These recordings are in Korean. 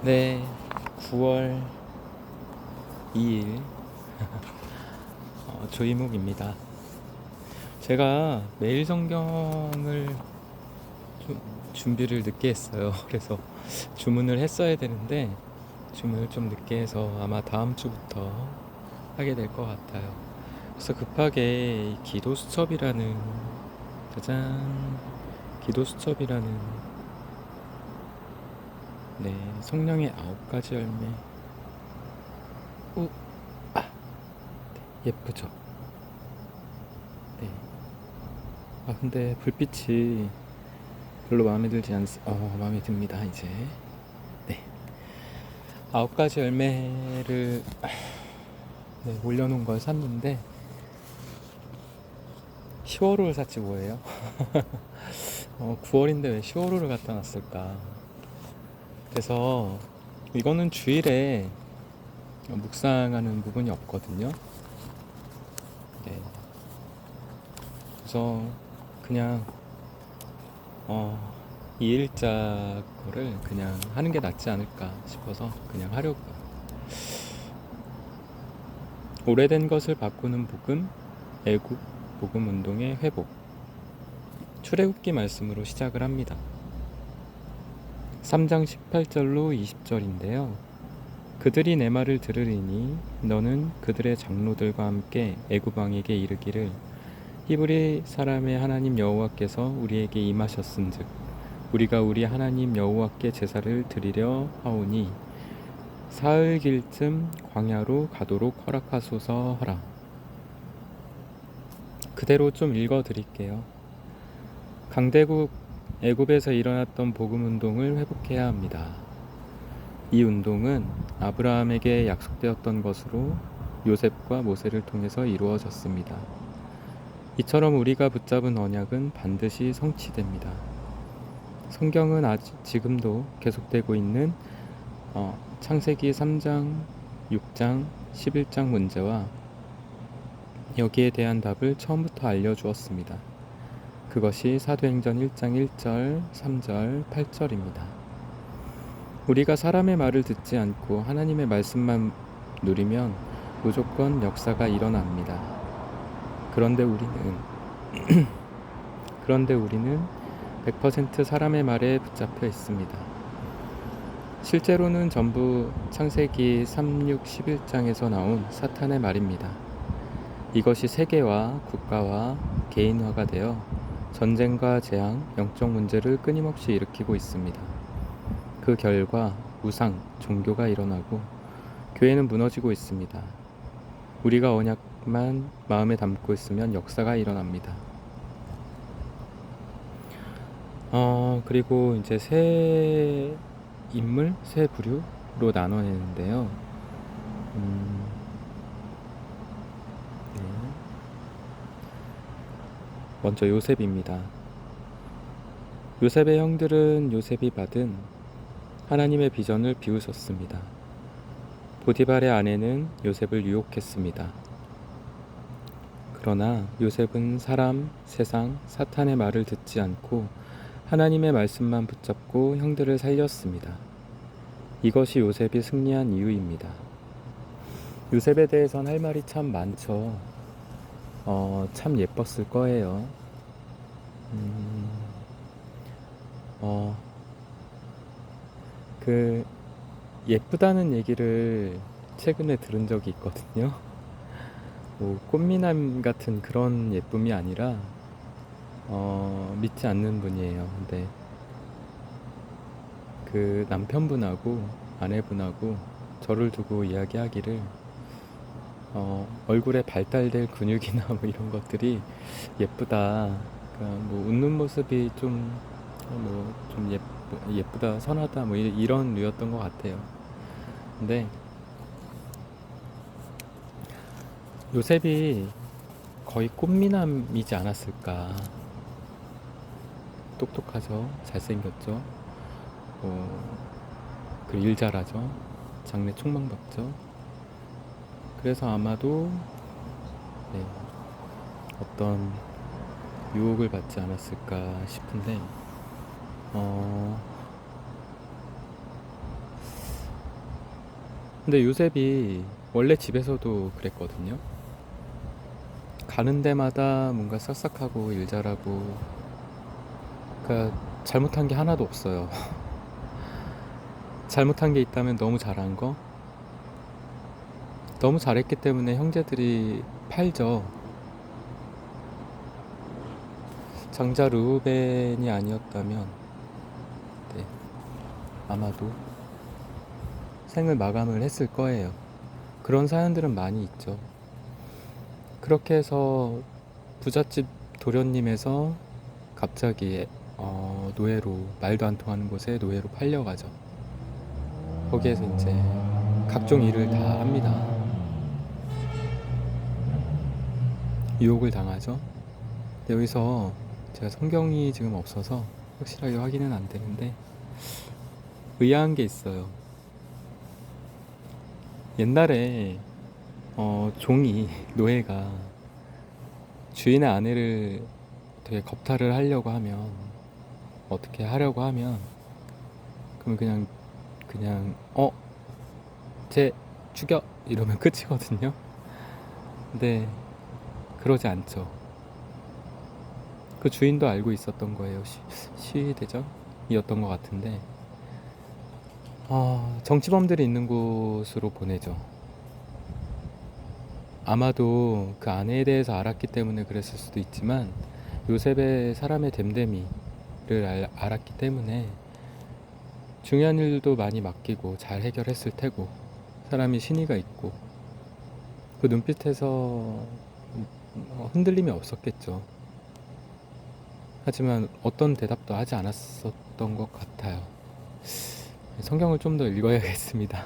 네, 9월 2일 조이묵입니다. 제가 매일 성경을 좀 준비를 늦게 했어요. 그래서 주문을 했어야 되는데 주문을 좀 늦게 해서 아마 다음 주부터 하게 될 것 같아요. 그래서 급하게 이 기도 수첩이라는 짜잔 기도 수첩이라는 네, 성령의 9가지 열매. 오, 아, 예쁘죠? 네. 근데 불빛이 별로 마음에 듭니다, 이제. 네. 9가지 열매를, 네, 올려놓은 걸 샀는데, 10월호를 샀지 뭐예요? 9월인데 왜 10월호를 갖다 놨을까? 그래서, 이거는 주일에 묵상하는 부분이 없거든요. 네. 그래서, 그냥, 어, 이 일자 거를 그냥 하는 게 낫지 않을까 싶어서 그냥 하려고요. 오래된 것을 바꾸는 복음, 애국 복음 운동의 회복. 출애굽기 말씀으로 시작을 합니다. 3장 18절로 20절인데요. 그들이 내 말을 들으리니 너는 그들의 장로들과 함께 애굽 왕에게 이르기를 히브리 사람의 하나님 여호와께서 우리에게 임하셨은즉 우리가 우리 하나님 여호와께 제사를 드리려 하오니 사흘길쯤 광야로 가도록 허락하소서 하라. 그대로 좀 읽어 드릴게요. 강대국 애굽에서 일어났던 복음 운동을 회복해야 합니다. 이 운동은 아브라함에게 약속되었던 것으로 요셉과 모세를 통해서 이루어졌습니다. 이처럼 우리가 붙잡은 언약은 반드시 성취됩니다. 성경은 지금도 계속되고 있는 창세기 3장, 6장, 11장 문제와 여기에 대한 답을 처음부터 알려주었습니다. 그것이 사도행전 1장 1절, 3절, 8절입니다. 우리가 사람의 말을 듣지 않고 하나님의 말씀만 누리면 무조건 역사가 일어납니다. 그런데 우리는 100% 사람의 말에 붙잡혀 있습니다. 실제로는 전부 창세기 3, 6, 11장에서 나온 사탄의 말입니다. 이것이 세계와 국가와 개인화가 되어 전쟁과 재앙, 영적 문제를 끊임없이 일으키고 있습니다. 그 결과 우상, 종교가 일어나고 교회는 무너지고 있습니다. 우리가 언약만 마음에 담고 있으면 역사가 일어납니다. 그리고 이제 새 인물, 새 부류로 나눠내는데요. 네. 먼저 요셉입니다. 요셉의 형들은 요셉이 받은 하나님의 비전을 비웃었습니다. 보디발의 아내는 요셉을 유혹했습니다. 그러나 요셉은 사람, 세상, 사탄의 말을 듣지 않고 하나님의 말씀만 붙잡고 형들을 살렸습니다. 이것이 요셉이 승리한 이유입니다. 요셉에 대해선 할 말이 참 많죠. 참 예뻤을 거예요. 그 예쁘다는 얘기를 최근에 들은 적이 있거든요. 뭐 꽃미남 같은 그런 예쁨이 아니라 믿지 않는 분이에요. 근데 그 남편분하고 아내분하고 저를 두고 이야기하기를 얼굴에 발달될 근육이나 뭐 이런 것들이 예쁘다. 그러니까 뭐 웃는 모습이 좀 예쁘다, 선하다, 뭐 이런 류였던 것 같아요. 근데 요셉이 거의 꽃미남이지 않았을까. 똑똑하죠, 잘생겼죠, 그 일 잘하죠, 장래 촉망받죠. 그래서 아마도 네, 어떤 유혹을 받지 않았을까 싶은데 근데 요셉이 원래 집에서도 그랬거든요. 가는 데마다 뭔가 싹싹하고 일 잘하고, 그러니까 잘못한 게 하나도 없어요. 잘못한 게 있다면 너무 잘한 거. 너무 잘했기 때문에 형제들이 팔죠. 장자 르우벤이 아니었다면, 네, 아마도 생을 마감을 했을 거예요. 그런 사연들은 많이 있죠. 그렇게 해서 부잣집 도련님에서 갑자기 노예로, 말도 안 통하는 곳에 노예로 팔려가죠. 거기에서 이제 각종 일을 다 합니다. 유혹을 당하죠. 근데 여기서 제가 성경이 지금 없어서 확실하게 확인은 안 되는데 의아한 게 있어요. 옛날에 종이 노예가 주인의 아내를 되게 겁탈을 하려고 하면, 어떻게 하려고 하면, 그러면 그냥 쟤 죽여 이러면 끝이거든요. 근데 그러지 않죠. 그 주인도 알고 있었던 거예요. 시대전이었던 것 같은데, 정치범들이 있는 곳으로 보내죠. 아마도 그 아내에 대해서 알았기 때문에 그랬을 수도 있지만, 요셉의 사람의 됨됨이를 알았기 때문에 중요한 일도 많이 맡기고 잘 해결했을 테고, 사람이 신의가 있고 그 눈빛에서 흔들림이 없었겠죠. 하지만 어떤 대답도 하지 않았었던 것 같아요. 성경을 좀 더 읽어야겠습니다.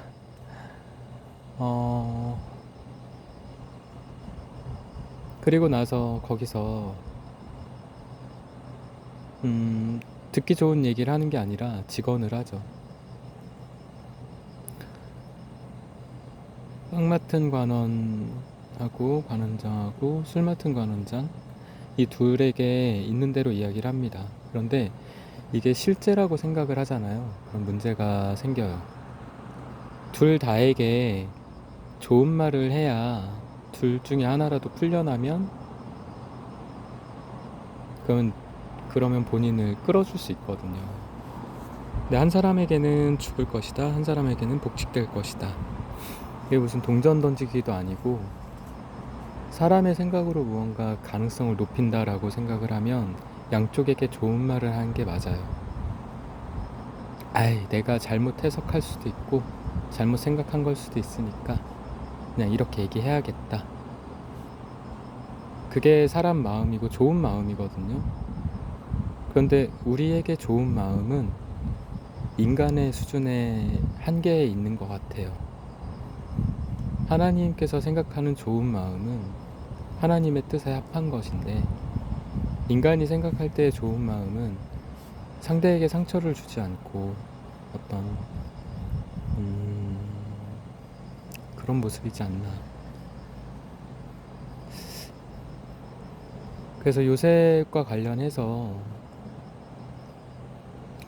그리고 나서 거기서 듣기 좋은 얘기를 하는 게 아니라 직언을 하죠. 빵 맡은 관원하고 관원장하고 술 맡은 관원장, 이 둘에게 있는 대로 이야기를 합니다. 그런데 이게 실제라고 생각을 하잖아요. 그럼 문제가 생겨요. 둘 다에게 좋은 말을 해야 둘 중에 하나라도 풀려나면, 그러면 본인을 끌어줄 수 있거든요. 근데 한 사람에게는 죽을 것이다, 한 사람에게는 복직될 것이다. 이게 무슨 동전 던지기도 아니고, 사람의 생각으로 무언가 가능성을 높인다라고 생각을 하면 양쪽에게 좋은 말을 하는 게 맞아요. 내가 잘못 해석할 수도 있고 잘못 생각한 걸 수도 있으니까 그냥 이렇게 얘기해야겠다. 그게 사람 마음이고 좋은 마음이거든요. 그런데 우리에게 좋은 마음은 인간의 수준의 한계에 있는 것 같아요. 하나님께서 생각하는 좋은 마음은 하나님의 뜻에 합한 것인데, 인간이 생각할 때의 좋은 마음은 상대에게 상처를 주지 않고 어떤 그런 모습이지 않나. 그래서 요셉과 관련해서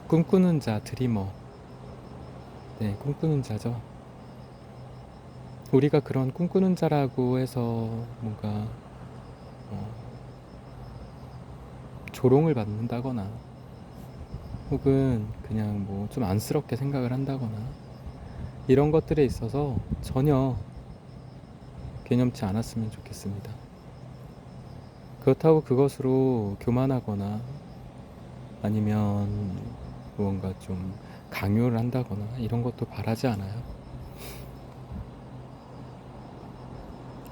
꿈꾸는 자, 드리머, 네, 꿈꾸는 자죠. 우리가 그런 꿈꾸는 자라고 해서 뭔가 조롱을 받는다거나 혹은 그냥 뭐 좀 안쓰럽게 생각을 한다거나 이런 것들에 있어서 전혀 개념치 않았으면 좋겠습니다. 그렇다고 그것으로 교만하거나 아니면 무언가 좀 강요를 한다거나 이런 것도 바라지 않아요.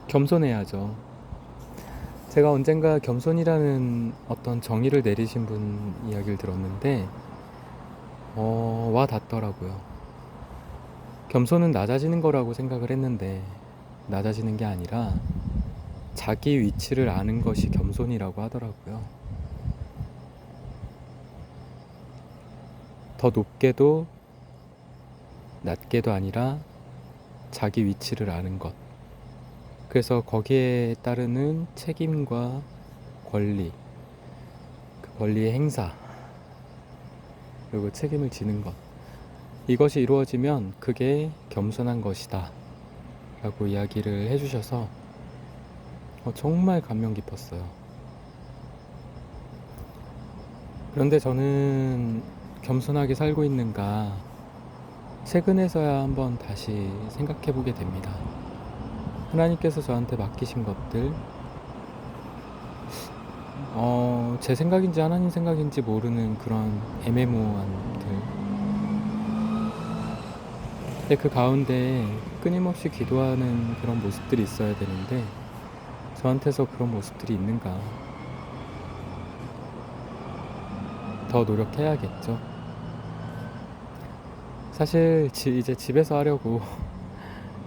겸손해야죠. 제가 언젠가 겸손이라는 어떤 정의를 내리신 분 이야기를 들었는데 와 닿더라고요. 겸손은 낮아지는 거라고 생각을 했는데 낮아지는 게 아니라 자기 위치를 아는 것이 겸손이라고 하더라고요. 더 높게도 낮게도 아니라 자기 위치를 아는 것. 그래서 거기에 따르는 책임과 권리, 그 권리의 행사, 그리고 책임을 지는 것. 이것이 이루어지면 그게 겸손한 것이다 라고 이야기를 해주셔서 정말 감명 깊었어요. 그런데 저는 겸손하게 살고 있는가 최근에서야 한번 다시 생각해 보게 됩니다. 하나님께서 저한테 맡기신 것들, 제 생각인지 하나님 생각인지 모르는 그런 애매모호한들. 근데 그 가운데 끊임없이 기도하는 그런 모습들이 있어야 되는데 저한테서 그런 모습들이 있는가? 더 노력해야겠죠. 사실 이제 집에서 하려고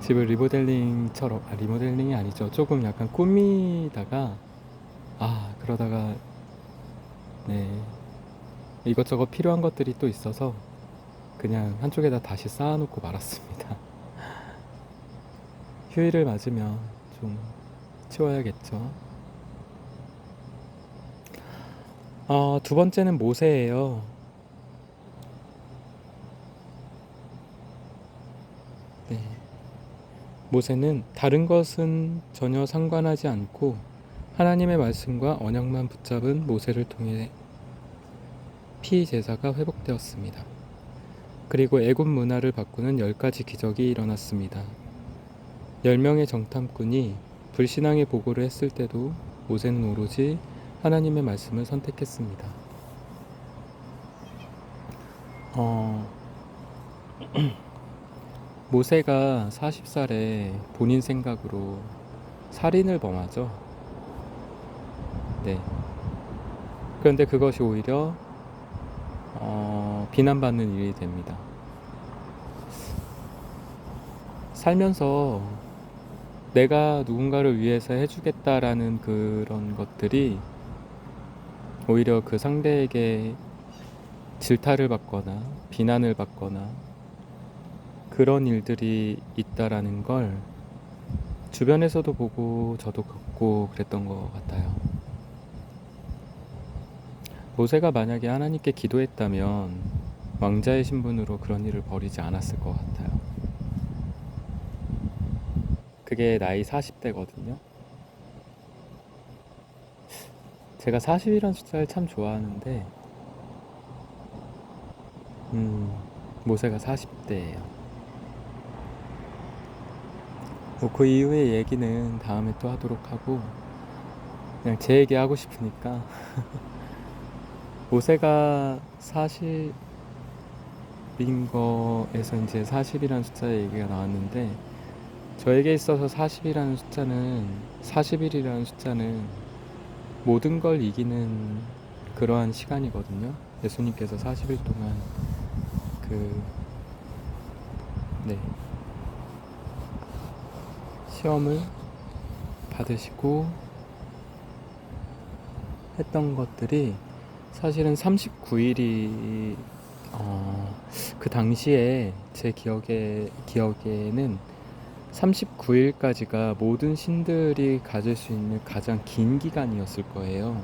집을 리모델링처럼, 리모델링이 아니죠. 조금 약간 꾸미다가 그러다가 네, 이것저것 필요한 것들이 또 있어서 그냥 한쪽에다 다시 쌓아놓고 말았습니다. 휴일을 맞으면 좀 치워야겠죠. 두 번째는 모세예요. 네. 모세는 다른 것은 전혀 상관하지 않고 하나님의 말씀과 언약만 붙잡은 모세를 통해 피 제사가 회복되었습니다. 그리고 애굽 문화를 바꾸는 10가지 기적이 일어났습니다. 10명의 정탐꾼이 불신앙의 보고를 했을 때도 모세는 오로지 하나님의 말씀을 선택했습니다. 모세가 40살에 본인 생각으로 살인을 범하죠. 네. 그런데 그것이 오히려 비난받는 일이 됩니다. 살면서 내가 누군가를 위해서 해주겠다라는 그런 것들이 오히려 그 상대에게 질타를 받거나 비난을 받거나 그런 일들이 있다라는 걸 주변에서도 보고 저도 겪고 그랬던 것 같아요. 모세가 만약에 하나님께 기도했다면 왕자의 신분으로 그런 일을 벌이지 않았을 것 같아요. 그게 나이 40대거든요. 제가 40이라는 숫자를 참 좋아하는데 모세가 40대예요. 그 이후의 얘기는 다음에 또 하도록 하고 그냥 제 얘기 하고 싶으니까 모세가 40인 거에서 이제 40이라는 숫자의 얘기가 나왔는데 저에게 있어서 40일이라는 숫자는 모든 걸 이기는 그러한 시간이거든요. 예수님께서 40일 동안 시험을 받으시고 했던 것들이 사실은 39일이 그 당시에 제 기억에는 39일까지가 모든 신들이 가질 수 있는 가장 긴 기간이었을 거예요.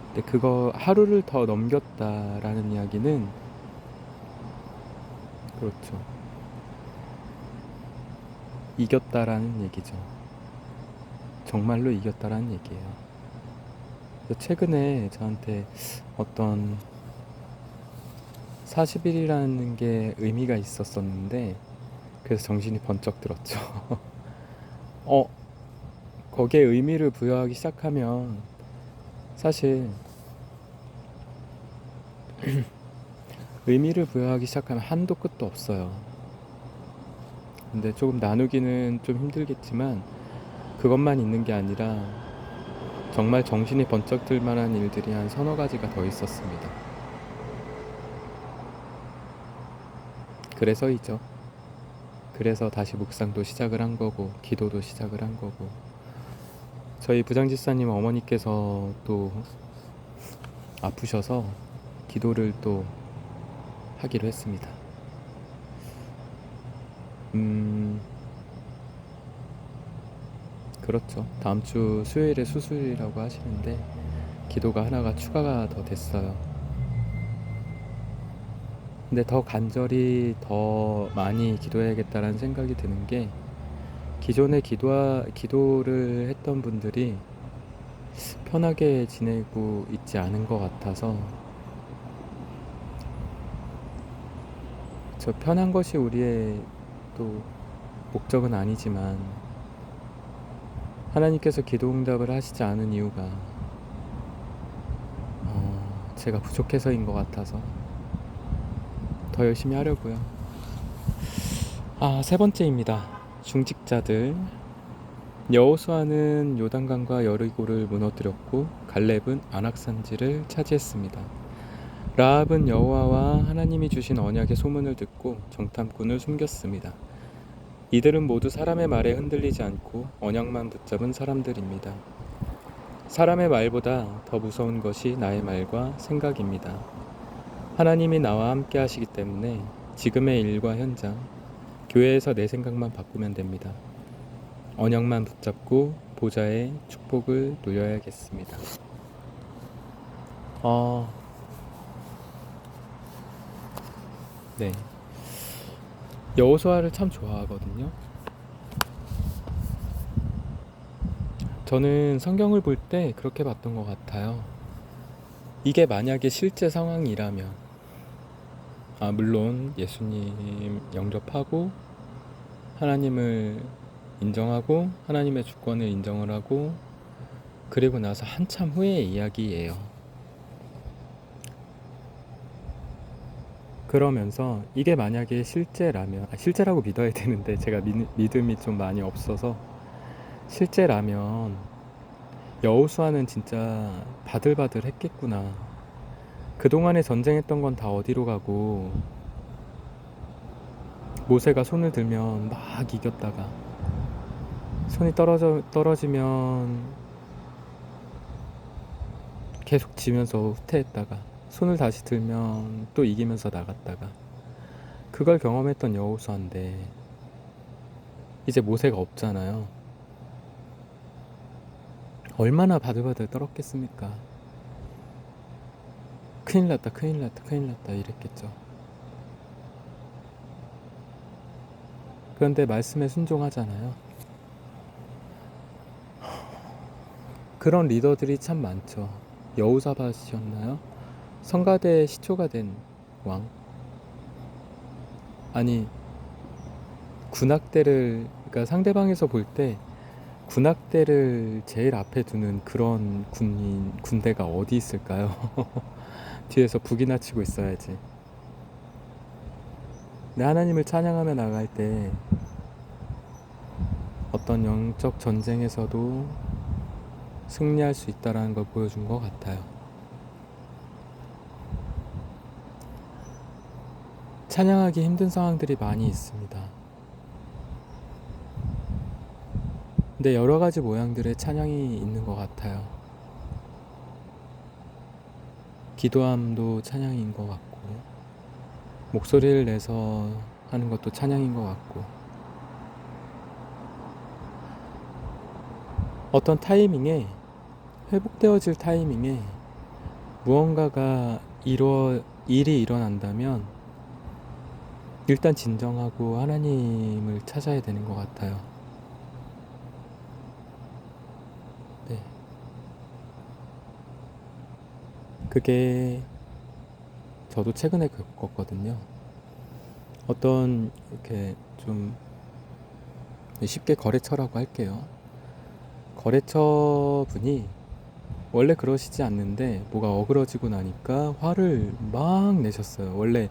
근데 그거 하루를 더 넘겼다라는 이야기는 그렇죠. 이겼다라는 얘기죠. 정말로 이겼다라는 얘기예요. 최근에 저한테 어떤 40일이라는 게 의미가 있었었는데 그래서 정신이 번쩍 들었죠. 거기에 의미를 부여하기 시작하면 사실 의미를 부여하기 시작하면 한도 끝도 없어요. 근데 조금 나누기는 좀 힘들겠지만 그것만 있는 게 아니라 정말 정신이 번쩍 들 만한 일들이 한 서너 가지가 더 있었습니다. 그래서이죠. 그래서 다시 묵상도 시작을 한 거고 기도도 시작을 한 거고 저희 부장집사님 어머니께서 또 아프셔서 기도를 또 하기로 했습니다. 그렇죠. 다음 주 수요일에 수술이라고 하시는데 기도가 하나가 추가가 더 됐어요. 근데 더 간절히 더 많이 기도해야겠다라는 생각이 드는 게 기존에 기도를 했던 분들이 편하게 지내고 있지 않은 것 같아서 저 편한 것이 우리의 또 목적은 아니지만 하나님께서 기도 응답을 하시지 않은 이유가 제가 부족해서인 것 같아서 더 열심히 하려고요. 세 번째입니다. 중직자들. 여호수아는 요단강과 여리고를 무너뜨렸고 갈렙은 안악산지를 차지했습니다. 라합은 여호와와 하나님이 주신 언약의 소문을 듣고 정탐꾼을 숨겼습니다. 이들은 모두 사람의 말에 흔들리지 않고 언약만 붙잡은 사람들입니다. 사람의 말보다 더 무서운 것이 나의 말과 생각입니다. 하나님이 나와 함께 하시기 때문에 지금의 일과 현장, 교회에서 내 생각만 바꾸면 됩니다. 언약만 붙잡고 보좌의 축복을 누려야겠습니다. 네. 여호수아를 참 좋아하거든요. 저는 성경을 볼 때 그렇게 봤던 것 같아요. 이게 만약에 실제 상황이라면, 물론 예수님 영접하고 하나님을 인정하고 하나님의 주권을 인정을 하고 그리고 나서 한참 후의 이야기예요. 그러면서 이게 만약에 실제라면, 실제라고 믿어야 되는데 제가 믿음이 좀 많이 없어서 실제라면 여호수아는 진짜 바들바들 했겠구나. 그동안에 전쟁했던 건 다 어디로 가고 모세가 손을 들면 막 이겼다가 손이 떨어지면 계속 지면서 후퇴했다가 손을 다시 들면 또 이기면서 나갔다가 그걸 경험했던 여호수아인데 이제 모세가 없잖아요. 얼마나 바들바들 떨었겠습니까? 큰일 났다 큰일 났다 큰일 났다 이랬겠죠. 그런데 말씀에 순종하잖아요. 그런 리더들이 참 많죠. 여호사밧이었나요? 성가대 시초가 된 왕. 아니 그러니까 상대방에서 볼 때 군악대를 제일 앞에 두는 그런 군대가 어디 있을까요? 뒤에서 북이나 치고 있어야지. 내 하나님을 찬양하며 나갈 때 어떤 영적 전쟁에서도 승리할 수 있다는 걸 보여준 것 같아요. 찬양하기 힘든 상황들이 많이 있습니다. 근데 여러 가지 모양들의 찬양이 있는 것 같아요. 기도함도 찬양인 것 같고 목소리를 내서 하는 것도 찬양인 것 같고 어떤 타이밍에 회복되어질 타이밍에 무언가가 일이 일어난다면 일단 진정하고 하나님을 찾아야 되는 것 같아요. 네. 그게 저도 최근에 겪었거든요. 어떤 이렇게 좀 쉽게 거래처라고 할게요. 거래처 분이 원래 그러시지 않는데 뭐가 어그러지고 나니까 화를 막 내셨어요. 원래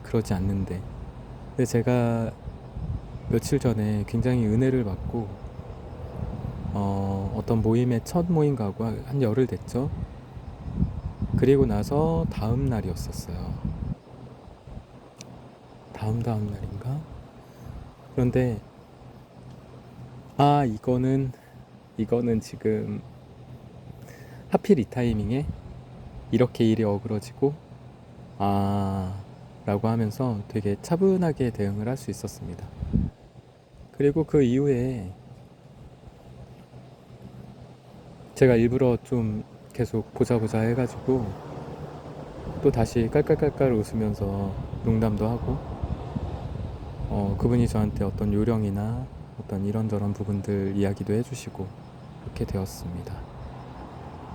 그러지 않는데. 근데 제가 며칠 전에 굉장히 은혜를 받고 어떤 모임에 첫 모임 가고 한 열흘 됐죠. 그리고 나서 다음 날이었었어요. 다음 날인가? 그런데 이거는 지금 하필 이 타이밍에 이렇게 일이 어그러지고 라고 하면서 되게 차분하게 대응을 할 수 있었습니다. 그리고 그 이후에 제가 일부러 좀 계속 보자 해가지고 또 다시 깔깔깔깔 웃으면서 농담도 하고, 그분이 저한테 어떤 요령이나 어떤 이런저런 부분들 이야기도 해주시고 그렇게 되었습니다.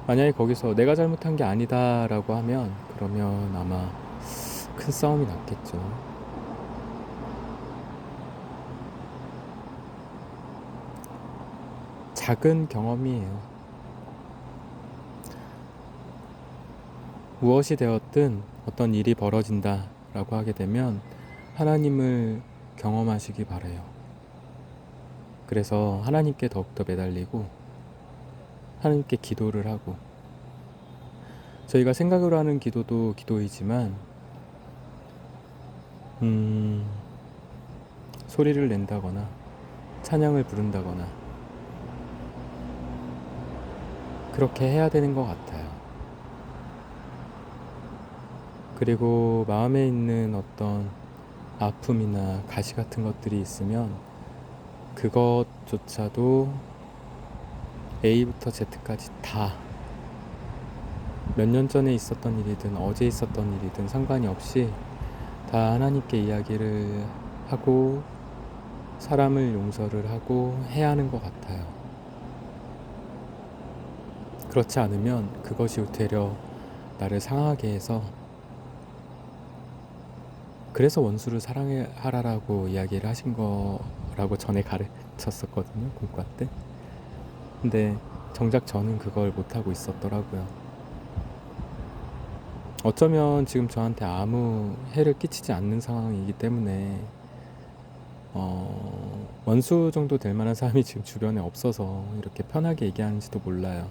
만약에 거기서 내가 잘못한 게 아니다라고 하면 그러면 아마 큰 싸움이 났겠죠. 작은 경험이에요. 무엇이 되었든 어떤 일이 벌어진다라고 하게 되면 하나님을 경험하시기 바라요. 그래서 하나님께 더욱더 매달리고 하나님께 기도를 하고, 저희가 생각으로 하는 기도도 기도이지만 소리를 낸다거나 찬양을 부른다거나 그렇게 해야 되는 것 같아요. 그리고 마음에 있는 어떤 아픔이나 가시 같은 것들이 있으면 그것조차도 A부터 Z까지 다 몇 년 전에 있었던 일이든 어제 있었던 일이든 상관이 없이 다 하나님께 이야기를 하고 사람을 용서를 하고 해야 하는 것 같아요. 그렇지 않으면 그것이 되려 나를 상하게 해서, 그래서 원수를 사랑하라고 이야기를 하신 거라고 전에 가르쳤었거든요, 공과 때. 근데 정작 저는 그걸 못하고 있었더라고요. 어쩌면 지금 저한테 아무 해를 끼치지 않는 상황이기 때문에 원수 정도 될 만한 사람이 지금 주변에 없어서 이렇게 편하게 얘기하는지도 몰라요.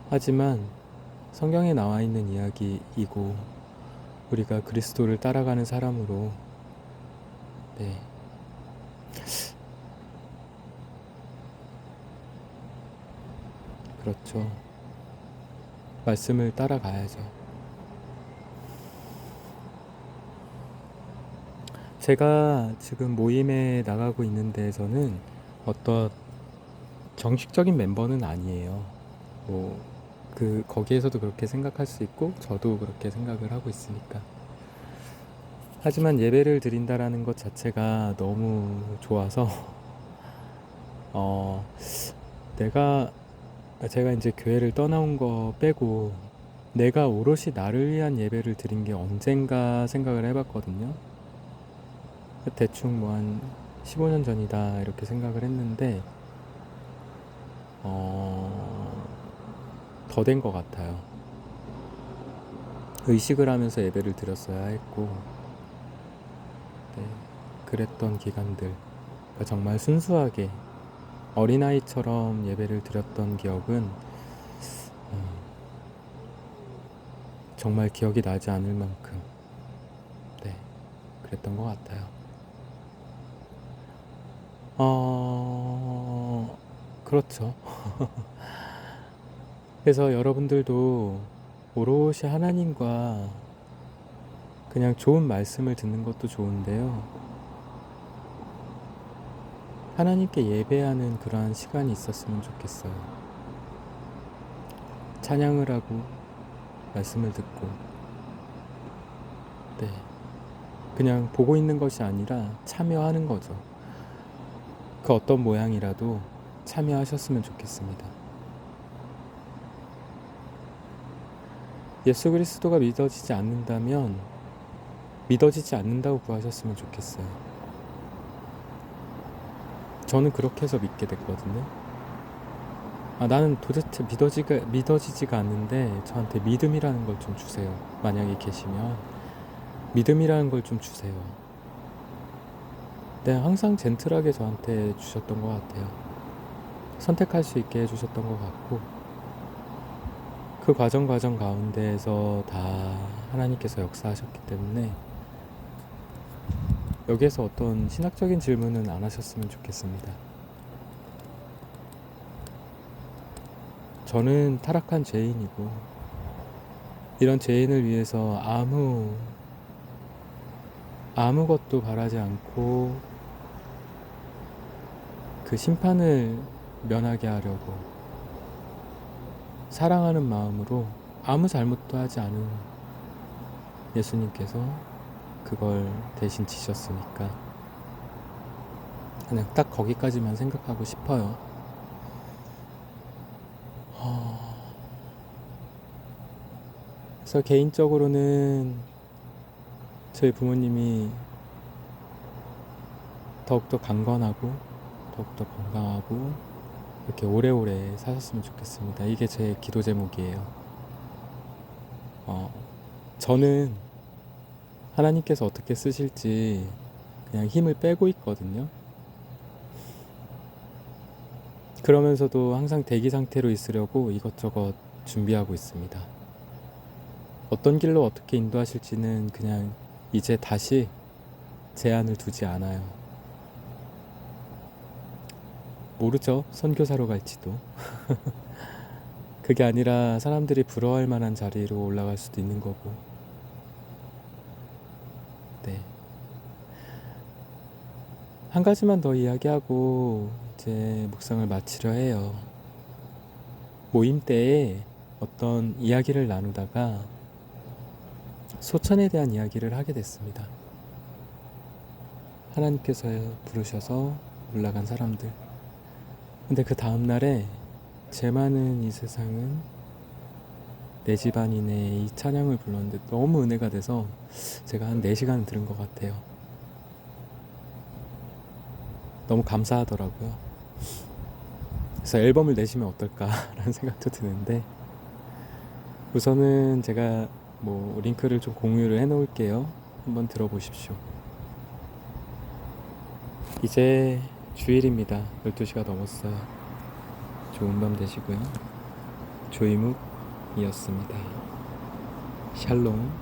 하지만 성경에 나와 있는 이야기이고 우리가 그리스도를 따라가는 사람으로, 네, 그렇죠. 말씀을 따라가야죠. 제가 지금 모임에 나가고 있는 데에서는 어떤 정식적인 멤버는 아니에요. 거기에서도 그렇게 생각할 수 있고 저도 그렇게 생각을 하고 있으니까. 하지만 예배를 드린다라는 것 자체가 너무 좋아서 어, 제가 이제 교회를 떠나온 거 빼고 내가 오롯이 나를 위한 예배를 드린 게 언젠가 생각을 해봤거든요. 대충 뭐 한 15년 전이다 이렇게 생각을 했는데 더 된 것 같아요. 의식을 하면서 예배를 드렸어야 했고, 네, 그랬던 기간들, 그러니까 정말 순수하게 어린아이처럼 예배를 드렸던 기억은 정말 기억이 나지 않을 만큼, 네, 그랬던 것 같아요. 그렇죠. 그래서 여러분들도 오롯이 하나님과 그냥 좋은 말씀을 듣는 것도 좋은데요, 하나님께 예배하는 그러한 시간이 있었으면 좋겠어요. 찬양을 하고 말씀을 듣고, 네, 그냥 보고 있는 것이 아니라 참여하는 거죠. 그 어떤 모양이라도 참여하셨으면 좋겠습니다. 예수 그리스도가 믿어지지 않는다면 믿어지지 않는다고 구하셨으면 좋겠어요. 저는 그렇게 해서 믿게 됐거든요. 나는 도대체 믿어지지가 않는데 저한테 믿음이라는 걸 좀 주세요. 만약에 계시면 믿음이라는 걸 좀 주세요. 네, 항상 젠틀하게 저한테 주셨던 것 같아요. 선택할 수 있게 해주셨던 것 같고, 그 과정 가운데에서 다 하나님께서 역사하셨기 때문에 여기에서 어떤 신학적인 질문은 안 하셨으면 좋겠습니다. 저는 타락한 죄인이고 이런 죄인을 위해서 아무것도 바라지 않고 그 심판을 면하게 하려고 사랑하는 마음으로 아무 잘못도 하지 않은 예수님께서 그걸 대신 지셨으니까 그냥 딱 거기까지만 생각하고 싶어요. 그래서 개인적으로는 저희 부모님이 더욱더 강건하고 더욱더 건강하고 이렇게 오래오래 사셨으면 좋겠습니다. 이게 제 기도 제목이에요. 저는 하나님께서 어떻게 쓰실지 그냥 힘을 빼고 있거든요. 그러면서도 항상 대기 상태로 있으려고 이것저것 준비하고 있습니다. 어떤 길로 어떻게 인도하실지는 그냥 이제 다시 제한을 두지 않아요. 모르죠. 선교사로 갈지도. 그게 아니라 사람들이 부러워할 만한 자리로 올라갈 수도 있는 거고. 네. 한 가지만 더 이야기하고 이제 묵상을 마치려 해요. 모임 때에 어떤 이야기를 나누다가 소천에 대한 이야기를 하게 됐습니다. 하나님께서 부르셔서 올라간 사람들. 근데 그 다음날에 죄 많은 이 세상은 내 집안이네 이 찬양을 불렀는데 너무 은혜가 돼서 제가 한 4시간 들은 것 같아요. 너무 감사하더라고요. 그래서 앨범을 내시면 어떨까라는 생각도 드는데 우선은 제가 링크를 좀 공유를 해 놓을게요. 한번 들어보십시오. 이제 주일입니다. 12시가 넘었어요. 좋은 밤 되시고요. 조이묵이었습니다. 샬롬.